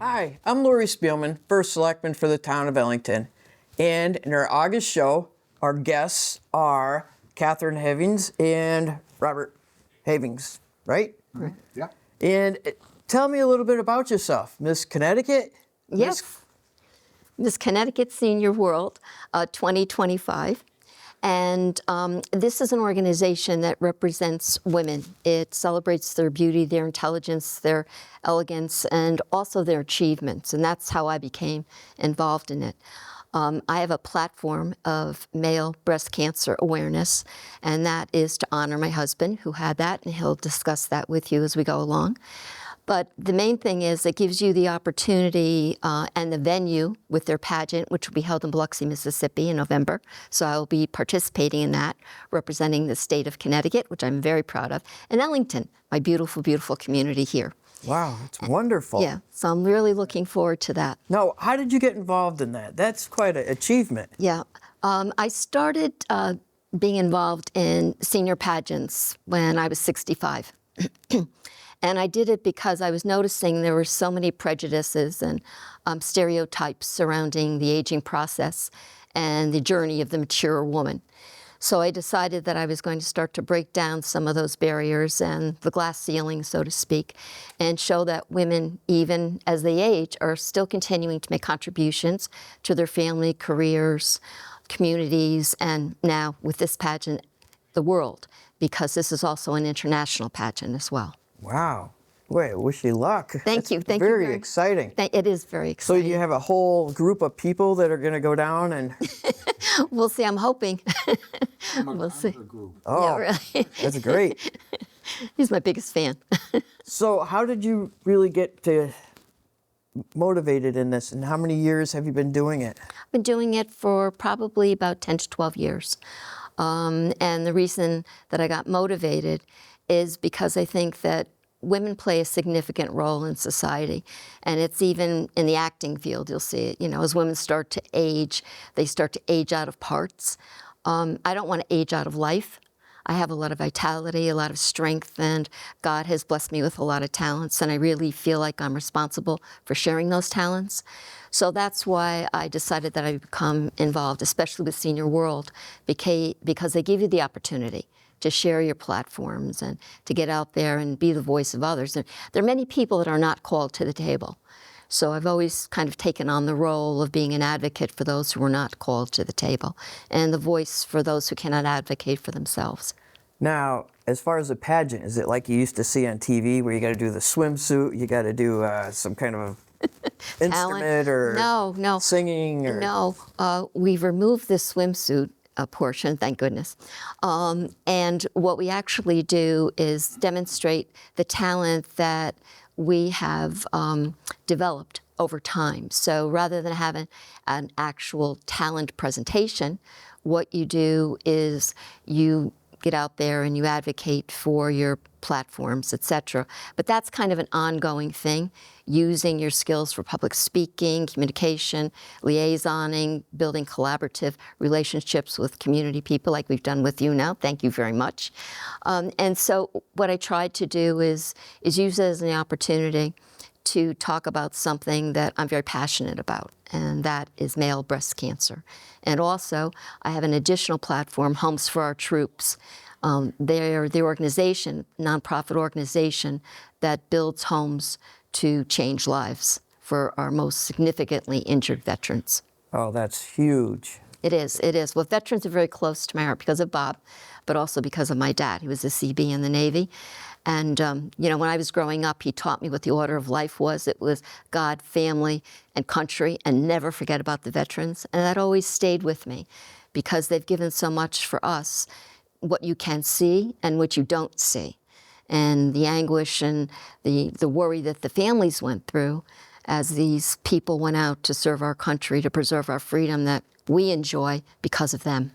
Hi, I'm Lori Spielman, First Selectman for the town of Ellington. And in our August show, our guests are Catherine Havings and Robert Havings, right? Right. Yeah. And tell me a little bit about yourself, Miss Connecticut. Yes. Miss Connecticut Senior World 2025. And this is an organization that represents women. It celebrates their beauty, their intelligence, their elegance, and also their achievements. And that's how I became involved in it. I have a platform of male breast cancer awareness, and that is to honor my husband who had that, and he'll discuss that with you as we go along. But the main thing is it gives you the opportunity and the venue with their pageant, which will be held in Biloxi, Mississippi in November. So I will be participating in that, representing the state of Connecticut, which I'm very proud of, and Ellington, my beautiful, beautiful community here. Wow, that's wonderful. Yeah, so I'm really looking forward to that. Now, how did you get involved in that? That's quite an achievement. Yeah, I started being involved in senior pageants when I was 65. And I did it because I was noticing there were so many prejudices and stereotypes surrounding the aging process and the journey of the mature woman. So I decided that I was going to start to break down some of those barriers and the glass ceiling, so to speak, and show that women, even as they age, are still continuing to make contributions to their family, careers, communities, and now with this pageant, the world, because this is also an international pageant as well. Wow. Wait, wish you luck. Thank you. Thank you. Very exciting. It is very So exciting. you have a whole group of people that are going to go down and... We'll see. I'm hoping. We'll see. Group. Oh, Yeah, really. that's great. He's my biggest fan. So how did you really get motivated in this, and how many years have you been doing it? I've been doing it for probably about 10 to 12 years. And the reason that I got motivated is because I think that women play a significant role in society. And it's even in the acting field, you'll see it. You know, as women start to age, they start to age out of parts. I don't want to age out of life. I have a lot of vitality, a lot of strength, and God has blessed me with a lot of talents, and I really feel like I'm responsible for sharing those talents. So that's why I decided that I would become involved, especially with Senior World, because they give you the opportunity to share your platforms and to get out there and be the voice of others. And there are many people that are not called to the table. So I've always kind of taken on the role of being an advocate for those who are not called to the table and the voice for those who cannot advocate for themselves. Now, as far as the pageant, is it like you used to see on TV where you got to do the swimsuit, you got to do some kind of instrument or No. singing? Or... No, we've removed the swimsuit portion, thank goodness. And what we actually do is demonstrate the talent that we have developed over time. So rather than having an actual talent presentation, what you do is you get out there and you advocate for your platforms, etc. But that's kind of an ongoing thing, using your skills for public speaking, communication, liaisoning, building collaborative relationships with community people like we've done with you now. Thank you very much. And so what I tried to do is use it as an opportunity to talk about something that I'm very passionate about, and that is male breast cancer. And also, I have an additional platform, Homes for Our Troops. They're the organization, nonprofit organization, that builds homes to change lives for our most significantly injured veterans. Oh, that's huge. It is. Well, veterans are very close to my heart because of Bob, but also because of my dad. He was a CB in the Navy. And, when I was growing up, he taught me what the order of life was. It was God, family, and country, and never forget about the veterans. And that always stayed with me because they've given so much for us, what you can see and what you don't see. And the anguish and the worry that the families went through as these people went out to serve our country, to preserve our freedom that we enjoy because of them.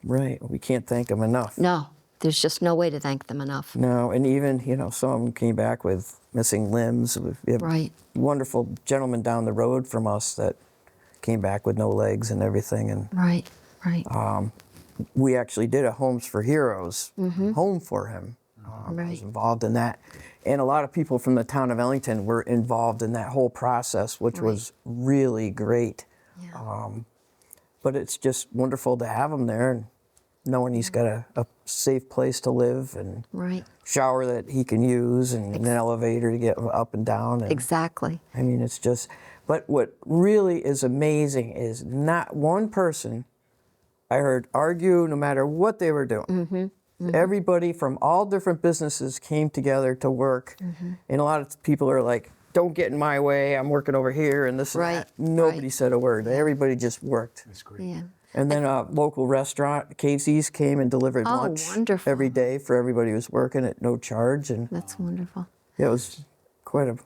Right. We can't thank them enough. No. There's just no way to thank them enough. No, and even, some of them came back with missing limbs. We have Right. a wonderful gentleman down the road from us that came back with no legs and everything. And Right. we actually did a Homes for Heroes home for him. I was Right. involved in that. And a lot of people from the town of Ellington were involved in that whole process, which was really great. Yeah. But it's just wonderful to have him there and knowing he's got a safe place to live and Right. shower that he can use and an elevator to get up and down. And, Exactly. I mean, it's just, but what really is amazing is not one person I heard argue no matter what they were doing. Everybody from all different businesses came together to work. And a lot of people are like, don't get in my way, I'm working over here and this Right, and that. Nobody right. said a word. Everybody just worked. That's great. Yeah. And then a local restaurant, Casey's, came and delivered Oh, lunch wonderful. every day for everybody who was working at no charge. And That's wonderful. it was quite a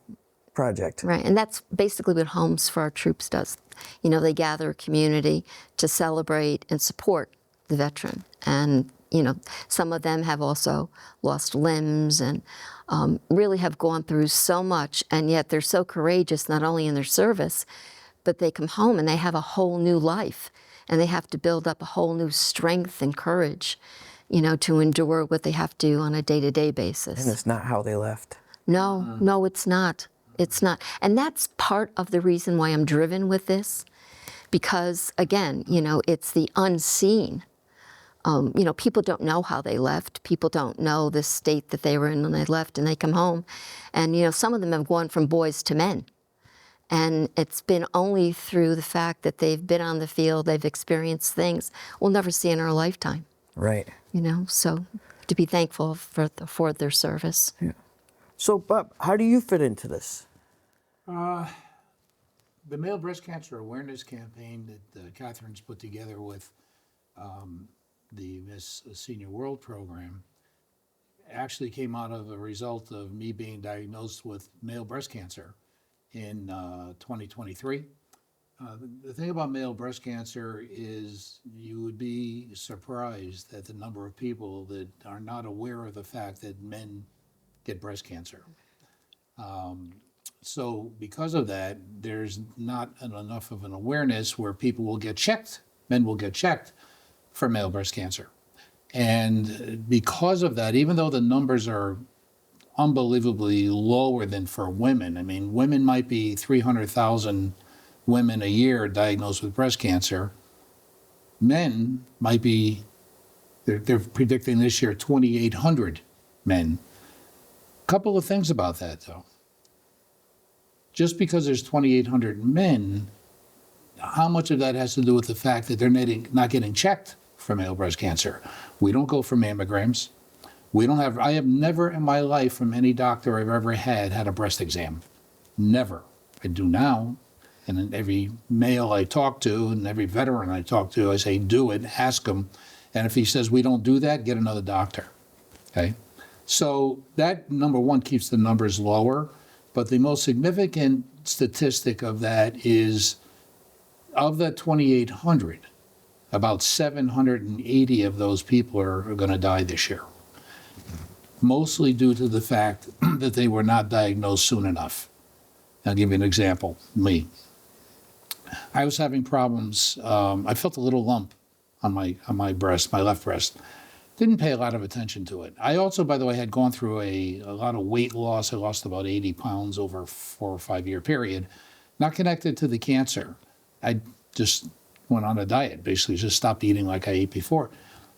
project. Right, and that's basically what Homes for Our Troops does. You know, they gather a community to celebrate and support the veteran. And, you know, some of them have also lost limbs and really have gone through so much, and yet they're so courageous, not only in their service, but they come home and they have a whole new life. And they have to build up a whole new strength and courage, you know, to endure what they have to on a day-to-day basis. And it's not how they left. No, no, it's not. It's not. And that's part of the reason why I'm driven with this. Because, again, you know, it's the unseen. You know, people don't know how they left. People don't know the state that they were in when they left and they come home. And, you know, some of them have gone from boys to men. And it's been only through the fact that they've been on the field, they've experienced things we'll never see in our lifetime. Right. You know, so to be thankful for their service. So, Bob, how do you fit into this? The male breast cancer awareness campaign that Catherine's put together with the Miss Senior World program actually came out of a result of me being diagnosed with male breast cancer in 2023. The thing about male breast cancer is you would be surprised at the number of people that are not aware of the fact that men get breast cancer. So because of that, there's not enough of an awareness where people will get checked, men will get checked for male breast cancer. And because of that, even though the numbers are unbelievably lower than for women, I mean, women might be 300,000 women a year diagnosed with breast cancer. Men might be, they're predicting this year 2,800 men. Couple of things about that, though. Just because there's 2,800 men, how much of that has to do with the fact that they're not getting checked for male breast cancer? We don't go for mammograms. I have never in my life from any doctor I've ever had a breast exam. Never. I do now. And in every male I talk to and every veteran I talk to, I say, do it, ask him. And if he says we don't do that, get another doctor. Okay? So that, number one, keeps the numbers lower. But the most significant statistic of that is, of the 2,800, about 780 of those people are going to die this year. Mostly due to the fact that they were not diagnosed soon enough. I'll give you an example, me. I was having problems, I felt a little lump on my breast, my left breast. Didn't pay a lot of attention to it. I also, by the way, had gone through a lot of weight loss. I lost about 80 pounds over a 4 or 5 year period, not connected to the cancer. I just went on a diet, basically just stopped eating like I ate before.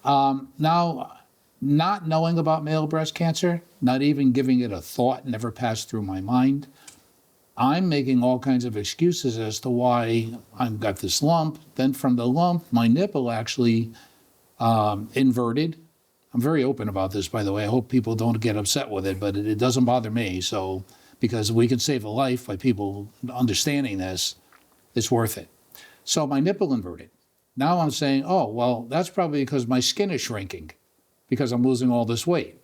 Now, not knowing about male breast cancer, not even giving it a thought, never passed through my mind. I'm making all kinds of excuses as to why I've got this lump. Then from the lump, my nipple actually inverted. I'm very open about this, by the way. I hope people don't get upset with it, but it doesn't bother me. So, because we can save a life by people understanding this, it's worth it. So my nipple inverted. Now I'm saying, oh, well, that's probably because my skin is shrinking because I'm losing all this weight.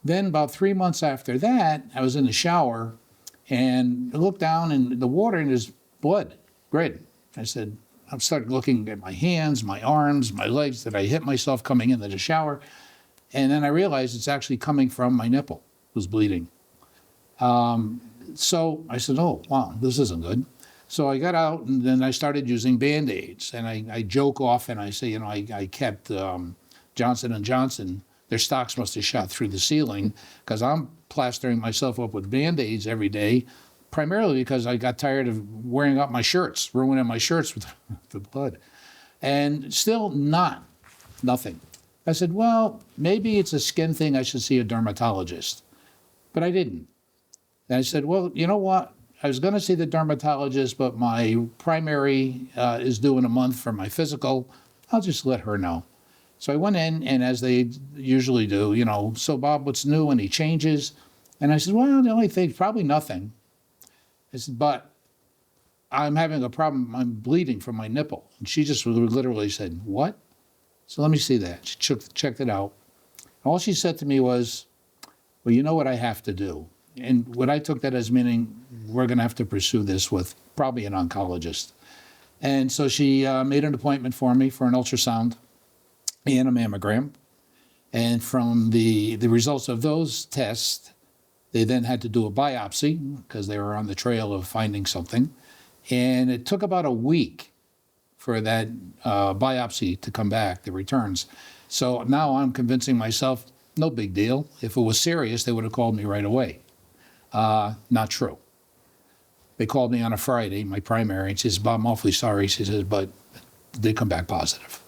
Then about 3 months after that, I was in the shower and I looked down and the water in his blood, red. I started looking at my hands, my arms, my legs, that I hit myself coming into the shower. And then I realized it's actually coming from my nipple. It was bleeding. So I said, oh, wow, this isn't good. So I got out and then I started using Band-Aids. And I joke off and I say, I kept Johnson & Johnson their stocks must have shot through the ceiling because I'm plastering myself up with Band-Aids every day, primarily because I got tired of wearing out my shirts, ruining my shirts with the blood. And still nothing. I said, well, maybe it's a skin thing. I should see a dermatologist. But I didn't. And I said, well, you know what? I was going to see the dermatologist, but my primary is due in a month for my physical. I'll just let her know. So I went in, and as they usually do, you know, so Bob, what's new? Any changes? And I said, well, the only thing, probably nothing. I said, but I'm having a problem. I'm bleeding from my nipple. And she just literally said, what? So let me see that. She checked it out. All she said to me was, well, you know what I have to do? And what I took that as meaning, we're going to have to pursue this with probably an oncologist. And so she made an appointment for me for an ultrasound and a mammogram. And from the results of those tests, they then had to do a biopsy because they were on the trail of finding something. And it took about a week for that biopsy to come back, the returns. So now I'm convincing myself, no big deal. If it was serious, they would have called me right away. Not true. They called me on a Friday, my primary, and she says, Bob, I'm awfully sorry. She says, but they come back positive.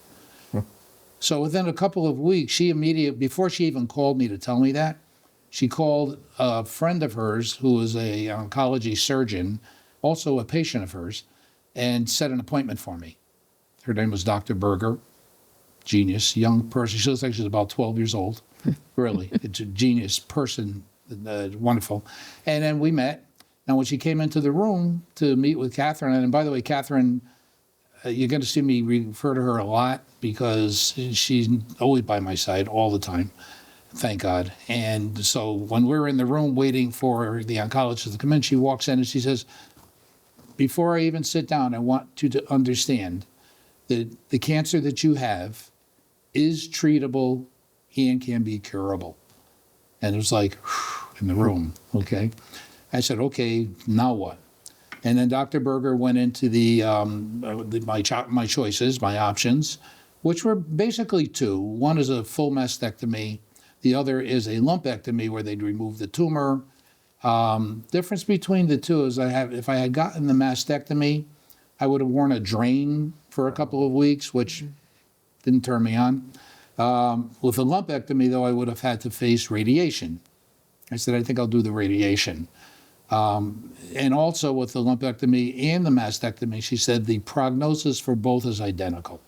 So within a couple of weeks, before she even called me to tell me that, she called a friend of hers who was an oncology surgeon, also a patient of hers, and set an appointment for me. Her name was Dr. Berger, genius, young person. She looks like she's about 12 years old. Really, it's a genius person, wonderful. And then we met. Now, when she came into the room to meet with Catherine, and by the way, Catherine, you're going to see me refer to her a lot because she's always by my side all the time, thank God. And so when we're in the room waiting for the oncologist to come in, she walks in and she says, before I even sit down, I want you to understand that the cancer that you have is treatable and can be curable. And it was like, in the room, okay? I said, okay, now what? And then Dr. Berger went into my choices, my options, which were basically two. One is a full mastectomy. The other is a lumpectomy where they'd remove the tumor. Difference between the two is if I had gotten the mastectomy, I would have worn a drain for a couple of weeks, which didn't turn me on. With a lumpectomy, though, I would have had to face radiation. I said, I think I'll do the radiation. And also with the lumpectomy and the mastectomy, she said the prognosis for both is identical.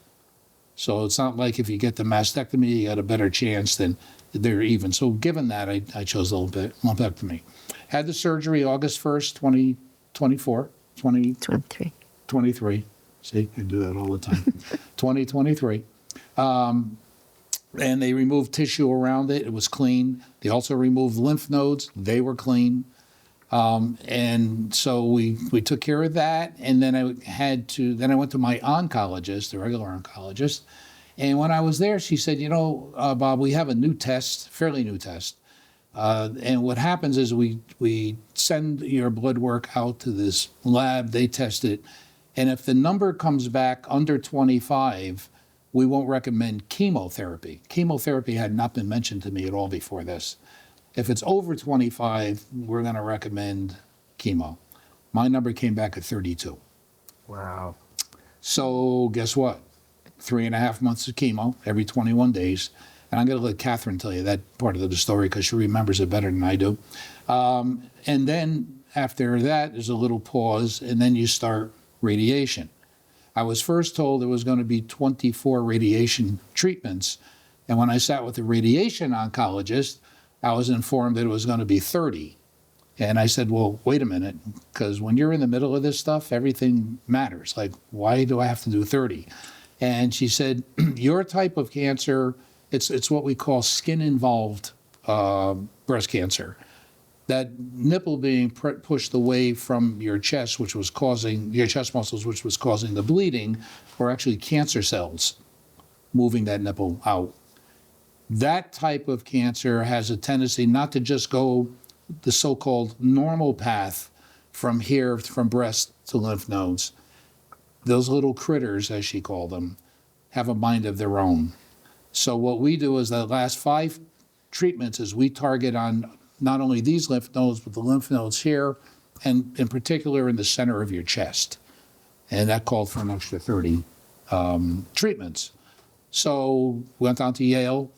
So it's not like if you get the mastectomy, you got a better chance than they're even. So given that, I chose the lumpectomy. Had the surgery August 1st, 2024, 23. 23. See, I do that all the time. 2023. And they removed tissue around it. It was clean. They also removed lymph nodes. They were clean. And so we took care of that. And then I went to my oncologist, the regular oncologist. And when I was there, she said, you know, Bob, we have a new test, fairly new test. And what happens is we send your blood work out to this lab. They test it. And if the number comes back under 25, we won't recommend chemotherapy. Chemotherapy had not been mentioned to me at all before this. If it's over 25, we're going to recommend chemo. My number came back at 32. Wow. So guess what? 3.5 months of chemo every 21 days. And I'm going to let Catherine tell you that part of the story because she remembers it better than I do. And then after that, there's a little pause, and then you start radiation. I was first told there was going to be 24 radiation treatments. And when I sat with the radiation oncologist, I was informed that it was going to be 30. And I said, well, wait a minute, because when you're in the middle of this stuff, everything matters. Like, why do I have to do 30? And she said, your type of cancer, it's what we call skin-involved breast cancer. That nipple being pushed away from your chest, which was causing your chest muscles, which was causing the bleeding, were actually cancer cells moving that nipple out. That type of cancer has a tendency not to just go the so-called normal path from here, from breast to lymph nodes. Those little critters, as she called them, have a mind of their own. So what we do is the last 5 treatments is we target on not only these lymph nodes, but the lymph nodes here, and in particular in the center of your chest. And that called for an extra 30 treatments. So went down to Yale.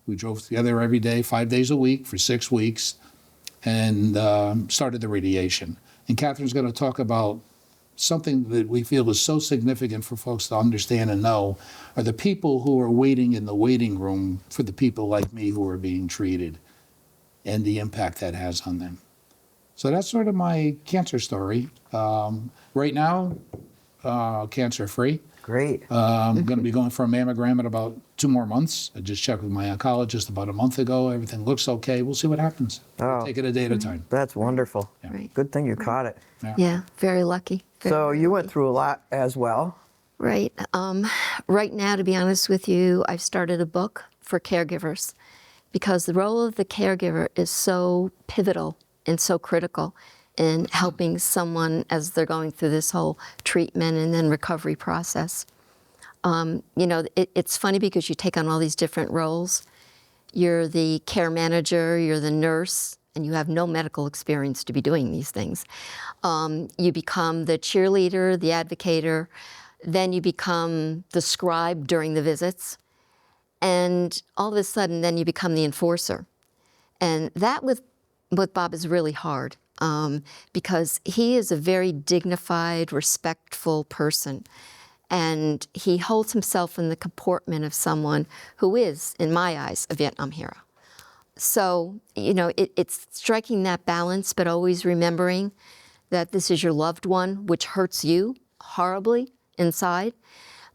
We drove together every day, 5 days a week for 6 weeks, and started the radiation. And Catherine's going to talk about something that we feel is so significant for folks to understand and know are the people who are waiting in the waiting room for the people like me who are being treated and the impact that has on them. So that's sort of my cancer story. Right now, cancer-free. Great. I'm going to be going for a mammogram in about 2 more months. I just checked with my oncologist about a month ago. Everything looks okay. We'll see what happens. Oh. Take it a day at a time. That's wonderful. Right. Good thing you caught it. Yeah, very lucky. So you went through a lot as well. Right. Right now, to be honest with you, I've started a book for caregivers because the role of the caregiver is so pivotal and so critical in helping someone as they're going through this whole treatment and then recovery process. It's funny because you take on all these different roles. You're the care manager, you're the nurse, and you have no medical experience to be doing these things. You become the cheerleader, the advocator, then you become the scribe during the visits, and all of a sudden then you become the enforcer. And that with Bob is really hard because he is a very dignified, respectful person. And he holds himself in the comportment of someone who is, in my eyes, a Vietnam hero. So, it's striking that balance, but always remembering that this is your loved one, which hurts you horribly inside,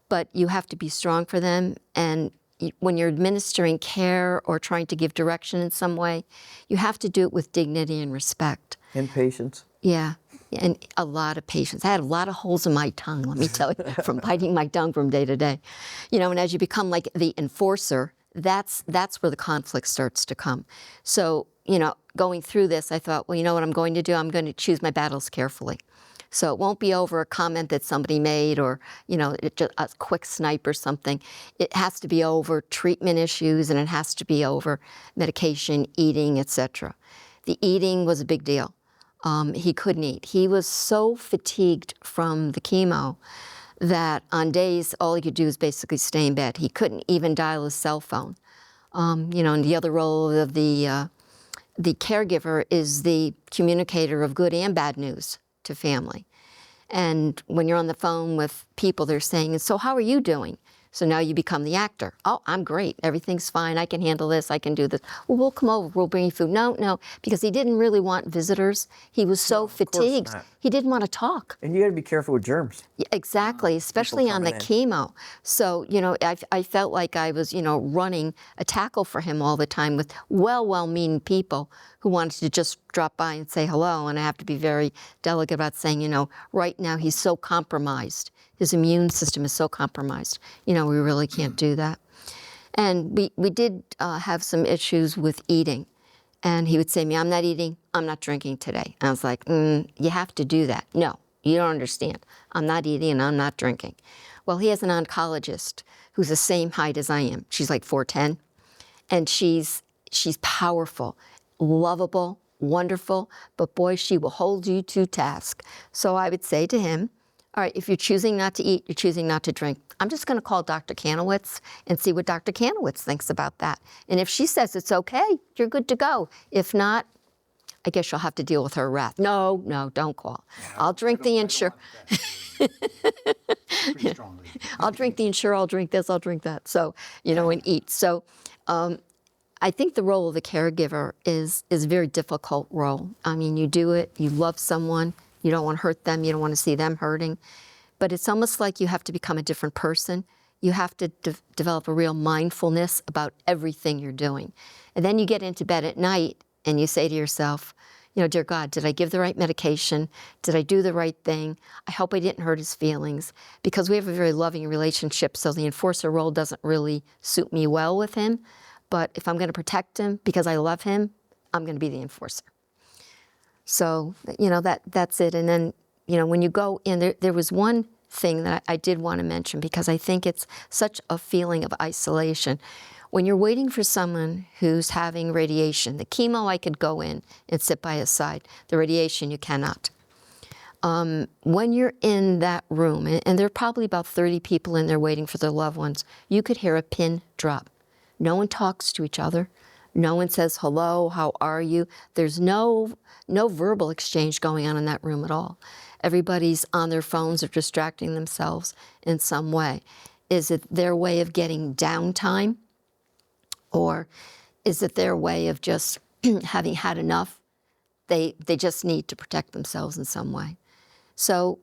but you have to be strong for them. And when you're administering care or trying to give direction in some way, you have to do it with dignity and respect. And patience. Yeah, and a lot of patience. I had a lot of holes in my tongue, let me tell you, from biting my tongue from day to day. And as you become like the enforcer, that's where the conflict starts to come. So, going through this, I thought, well, you know what I'm going to do? I'm going to choose my battles carefully. So it won't be over a comment that somebody made or, just a quick snipe or something. It has to be over treatment issues, and it has to be over medication, eating, etc. The eating was a big deal. He couldn't eat. He was so fatigued from the chemo that on days all he could do was basically stay in bed. He couldn't even dial his cell phone. And the other role of the caregiver is the communicator of good and bad news to family. And when you're on the phone with people, they're saying, so how are you doing? So now you become the actor. Oh, I'm great. Everything's fine. I can handle this. I can do this. Well, we'll come over. We'll bring you food. No, because he didn't really want visitors. He was so fatigued. not. He didn't want to talk. And you got to be careful with germs. Yeah, exactly, especially on the chemo. So, I felt like I was, running a tackle for him all the time with well-meaning people who wanted to just drop by and say hello. And I have to be very delicate about saying, right now he's so compromised. His immune system is so compromised. We really can't do that. And we did have some issues with eating. And he would say to me, I'm not eating, I'm not drinking today. And I was like, you have to do that. No, you don't understand. I'm not eating and I'm not drinking. Well, he has an oncologist who's the same height as I am. She's like 4'10". And she's powerful, lovable, wonderful, but boy, she will hold you to task. So I would say to him, all right, if you're choosing not to eat, you're choosing not to drink, I'm just going to call Dr. Kanowitz and see what Dr. Kanowitz thinks about that. And if she says it's okay, you're good to go. If not, I guess you'll have to deal with her wrath. No, don't call. I'll drink the Ensure. I'll drink the Ensure, I'll drink this, I'll drink that. So, and eat. So I think the role of the caregiver is a very difficult role. I mean, you do it, you love someone, you don't want to hurt them, you don't want to see them hurting. But it's almost like you have to become a different person. You have to develop a real mindfulness about everything you're doing. And then you get into bed at night and you say to yourself, dear God, did I give the right medication? Did I do the right thing? I hope I didn't hurt his feelings. Because we have a very loving relationship, so the enforcer role doesn't really suit me well with him. But if I'm going to protect him because I love him, I'm going to be the enforcer. So, that's it. And then, when you go in, there was one thing that I did want to mention, because I think it's such a feeling of isolation. When you're waiting for someone who's having radiation, the chemo I could go in and sit by his side. The radiation you cannot. When you're in that room, and there are probably about 30 people in there waiting for their loved ones, you could hear a pin drop. No one talks to each other. No one says, hello, how are you? There's no verbal exchange going on in that room at all. Everybody's on their phones or distracting themselves in some way. Is it their way of getting downtime? Or is it their way of just having had enough? They just need to protect themselves in some way. So,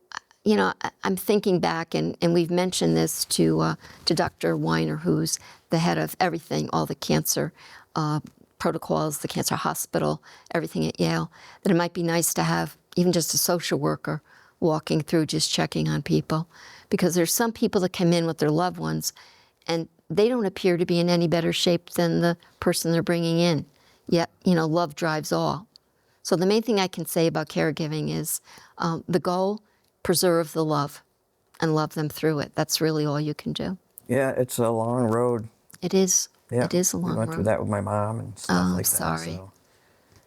you know, I'm thinking back, and we've mentioned this to Dr. Weiner, who's the head of everything, all the cancer protocols, the cancer hospital, everything at Yale, that it might be nice to have even just a social worker walking through, just checking on people. Because there's some people that come in with their loved ones, and they don't appear to be in any better shape than the person they're bringing in. Yet, you know, love drives all. So the main thing I can say about caregiving is the goal, preserve the love and love them through it. That's really all you can do. Yeah, it's a long road. It is. Yeah, It is a long we went through road. that with my mom and stuff Oh, like sorry. that. So.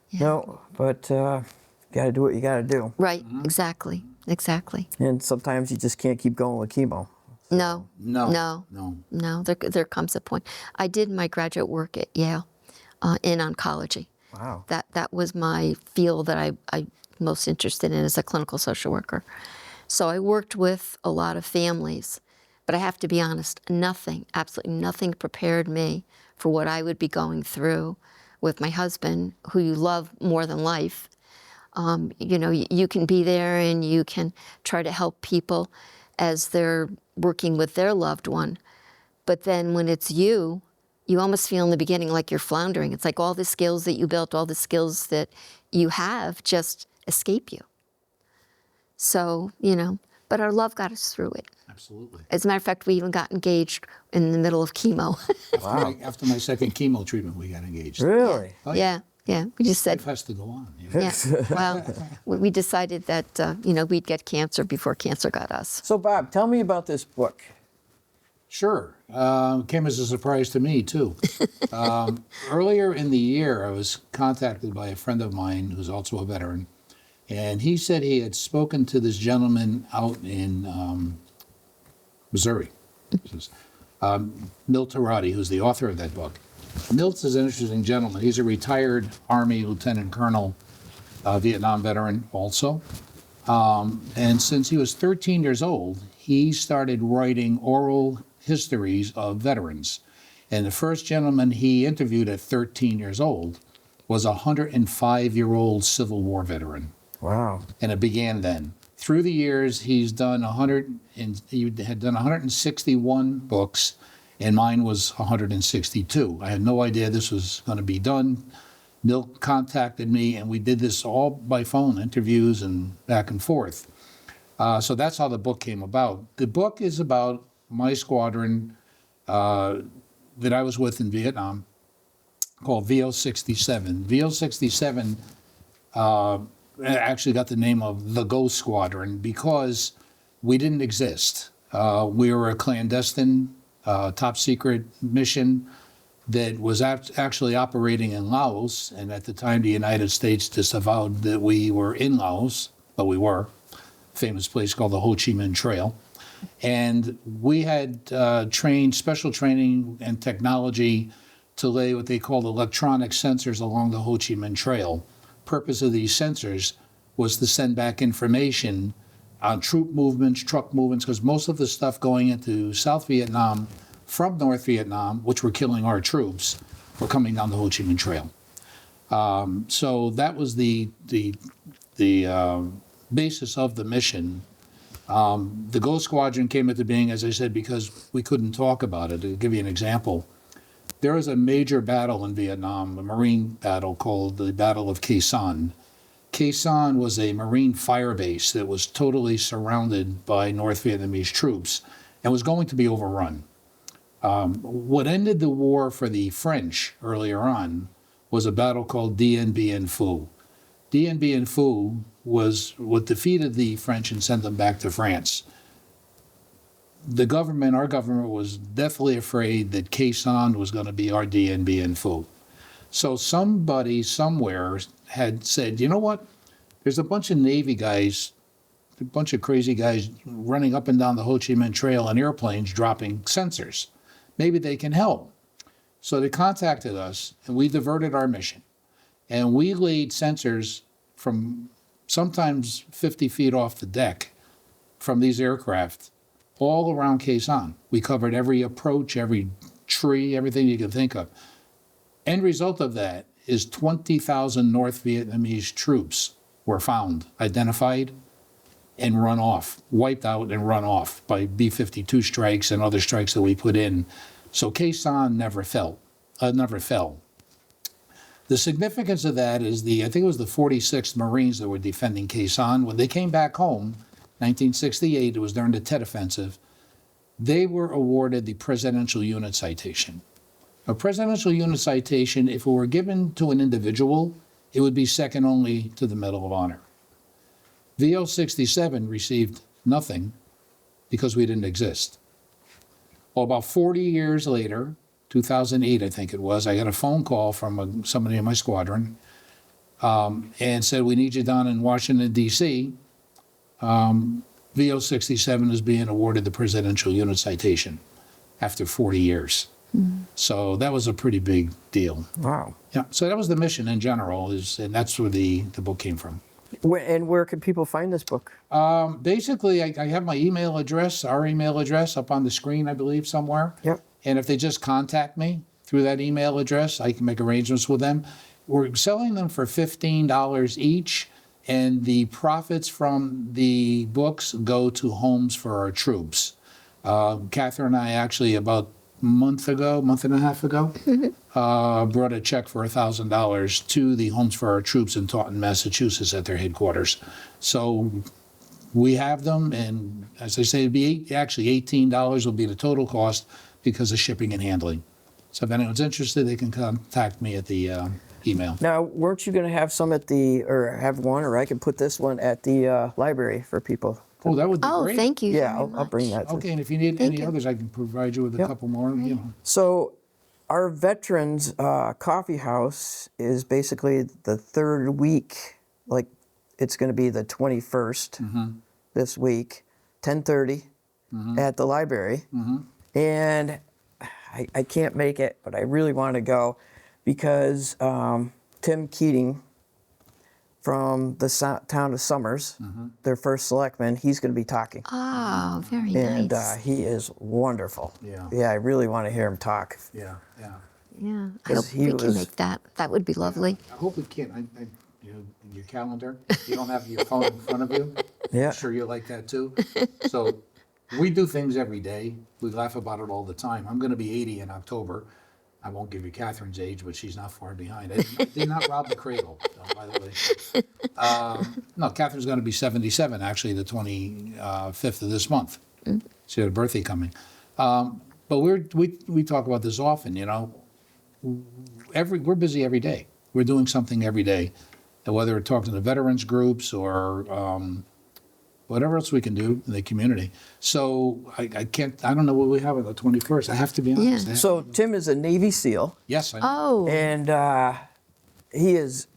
Yeah. No, but you got to do what you got to do. Right, exactly, exactly. And sometimes you just can't keep going with chemo. No, No. no, No. no. There comes a point. I did my graduate work at Yale in oncology. Wow. That was my field that I most interested in as a clinical social worker. So I worked with a lot of families, but I have to be honest, absolutely nothing prepared me for what I would be going through with my husband, who you love more than life. You know, you can be there and you can try to help people as they're working with their loved one. But then when it's you almost feel in the beginning like you're floundering. It's like all the skills that you built, all the skills that you have just escape you. So, you know, but our love got us through it. Absolutely. As a matter of fact, we even got engaged in the middle of chemo. Wow. After my second chemo treatment, we got engaged. Really? Oh, yeah. We just said, Life has to go on. You know? yeah. Well, we decided that, you know, we'd get cancer before cancer got us. So, Bob, tell me about this book. Sure. Came as a surprise to me, too. Earlier in the year, I was contacted by a friend of mine who's also a veteran, and he said he had spoken to this gentleman out in Missouri, Milt Tarati, who's the author of that book. Milt is an interesting gentleman. He's a retired Army lieutenant colonel, Vietnam veteran also. And since he was 13 years old, he started writing oral histories of veterans. And the first gentleman he interviewed at 13 years old was a 105-year-old Civil War veteran. Wow. And it began then. Through the years, he had done 161 books, and mine was 162. I had no idea this was going to be done. Milt contacted me, and we did this all by phone, interviews and back and forth. So that's how the book came about. The book is about my squadron that I was with in Vietnam, called VO-67. VO-67 actually got the name of the Ghost Squadron because we didn't exist. We were a clandestine, top secret mission that was actually operating in Laos, and at the time the United States disavowed that we were in Laos, but we were. Famous place called the Ho Chi Minh Trail. And we had special training and technology to lay what they called electronic sensors along the Ho Chi Minh Trail. Purpose of these sensors was to send back information on troop movements, truck movements, because most of the stuff going into South Vietnam from North Vietnam, which were killing our troops, were coming down the Ho Chi Minh Trail. So that was the basis of the mission. The Ghost Squadron came into being, as I said, because we couldn't talk about it. To give you an example, there was a major battle in Vietnam, a Marine battle called the Battle of Khe Sanh. Khe Sanh was a Marine fire base that was totally surrounded by North Vietnamese troops and was going to be overrun. What ended the war for the French earlier on was a battle called Dien Bien Phu. Dien Bien Phu was what defeated the French and sent them back to France. our government was deathly afraid that Quezon was going to be our DNB in full. So somebody somewhere had said, you know what? There's a bunch of Navy guys, a bunch of crazy guys running up and down the Ho Chi Minh Trail in airplanes dropping sensors. Maybe they can help. So they contacted us, and we diverted our mission. And we laid sensors from sometimes 50 feet off the deck from these aircraft all around Quezon. We covered every approach, every tree, everything you can think of. End result of that is 20,000 North Vietnamese troops were found, identified, and run off, wiped out and run off by B-52 strikes and other strikes that we put in. So Quezon never fell. The significance of that is I think it was the 46th Marines that were defending Quezon. When they came back home, 1968, it was during the Tet Offensive, they were awarded the Presidential Unit Citation. A Presidential Unit Citation, if it were given to an individual, it would be second only to the Medal of Honor. VO 67 received nothing because we didn't exist. Well, about 40 years later, 2008, I think it was, I got a phone call from somebody in my squadron and said, we need you down in Washington, D.C. VO 67 is being awarded the Presidential Unit Citation after 40 years. So that was a pretty big deal. Wow. Yeah, so that was the mission in general, and that's where the book came from. And where can people find this book? Basically, I have my email address, our email address up on the screen, I believe, somewhere. Yep. And if they just contact me through that email address, I can make arrangements with them. We're selling them for $15 each, and the profits from the books go to Homes for Our Troops. Catherine and I actually, about a month and a half ago, brought a check for $1,000 to the Homes for Our Troops in Taunton, Massachusetts at their headquarters. So we have them, and as I say, it'd be actually $18 will be the total cost because of shipping and handling. So if anyone's interested, they can contact me at the email. Now, weren't you going to have some or have one, or I could put this one at the library for people? Oh, that would be Oh, great. thank you. Yeah, very I'll bring much. that. Okay, and if you need any others, I can provide you with a couple more. You know. So, our Veterans Coffee House is basically the third week. Like, it's going to be the 21st this week, 10:30 at the library. And I can't make it, but I really want to go because Tim Keating from the town of Summers, their first selectman, he's going to be talking. Oh, very And nice. he is wonderful. Yeah. Yeah, I really want to hear him talk. Yeah. Yeah, I 'Cause hope he we can was- make that. That would be lovely. I hope we can. You know, your calendar. You don't have your phone in front of you. Yeah. I'm sure you like that too. So we do things every day. We laugh about it all the time. I'm going to be 80 in October. I won't give you Catherine's age, but she's not far behind. I did not rob the cradle, by the way. No, Catherine's going to be 77, actually, the 25th of this month. She had a birthday coming. But we talk about this often, you know. We're busy every day. We're doing something every day. And whether we're talking to veterans groups or whatever else we can do in the community. So I don't know what we have on the 21st. I have to be honest. Yeah. So, Tim is a Navy SEAL, Yes, I know. Oh, and he is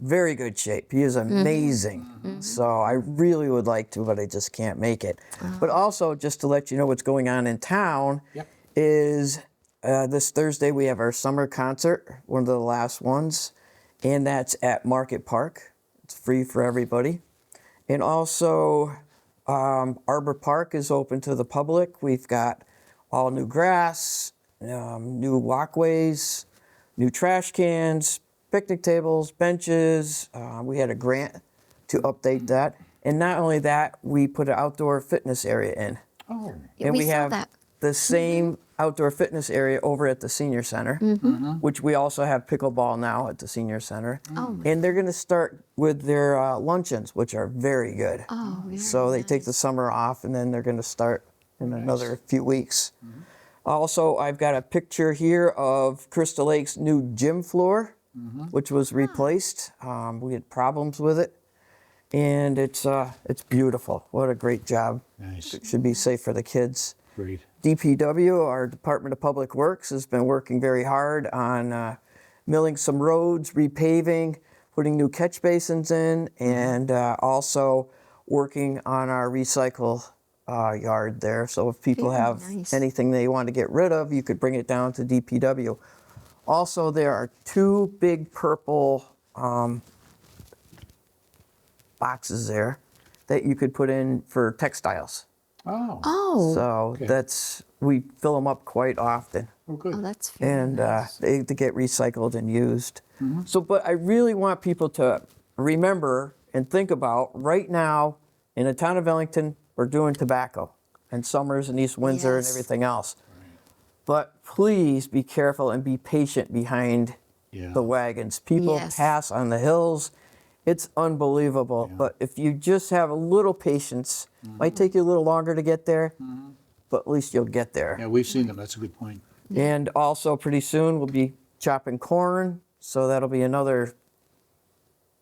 very good shape. He is amazing. So I really would like to, but I just can't make it. But also, just to let you know what's going on in town, Yep. is this Thursday we have our summer concert, one of the last ones, and that's at Market Park. It's free for everybody. And also, Arbor Park is open to the public. We've got all new grass, new walkways, new trash cans, picnic tables, benches. We had a grant to update that. And not only that, we put an outdoor fitness area in. Oh, yeah, And we saw have that. the same outdoor fitness area over at the senior center, which we also have pickleball now at the senior center. Oh, And they're going to start with their luncheons, which are very good. Oh, very So they take the summer off, and then they're going to start in another few weeks. Also, I've got a picture here of Crystal Lake's new gym floor, which was replaced. We had problems with it. and it's beautiful. What a great job. Nice. It should be safe for the kids. Great. DPW, our Department of Public Works, has been working very hard on milling some roads, repaving, putting new catch basins in, and also working on our recycle yard there. So if people Very have nice. anything they want to get rid of, you could bring it down to DPW. Also, there are 2 big purple boxes there that you could put in for textiles. Oh. Oh, So we fill them up quite often, Oh, good. oh, that's very and nice. they get recycled and used. So, but I really want people to remember and think about right now in the town of Ellington, we're doing tobacco and Summers and East Windsor and Yes. everything else. But please be careful and be patient behind Yeah. the wagons. People Yes. pass on the hills. It's unbelievable. But if you just have a little patience, might take you a little longer to get there, but at least you'll get there. Yeah, we've seen them. That's a good point. And also pretty soon we'll be chopping corn, so that'll be another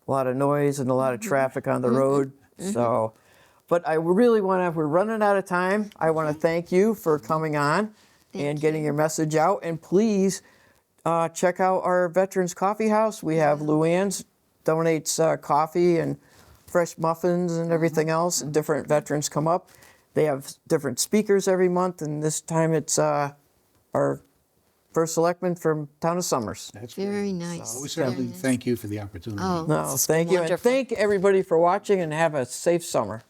lot of noise and a lot of traffic on the road. So, but I really want to, we're running out of time. I want to thank you for coming on and getting your message out. And please check out our Veterans Coffee House. We have Luann's donates coffee and fresh muffins and everything else, and different veterans come up. They have different speakers every month, and this time it's our first selectman from Town of Summers. That's Very great. nice. We certainly thank you for the opportunity. Oh, No, this has thank been you. And wonderful. thank everybody for watching, and have a safe summer.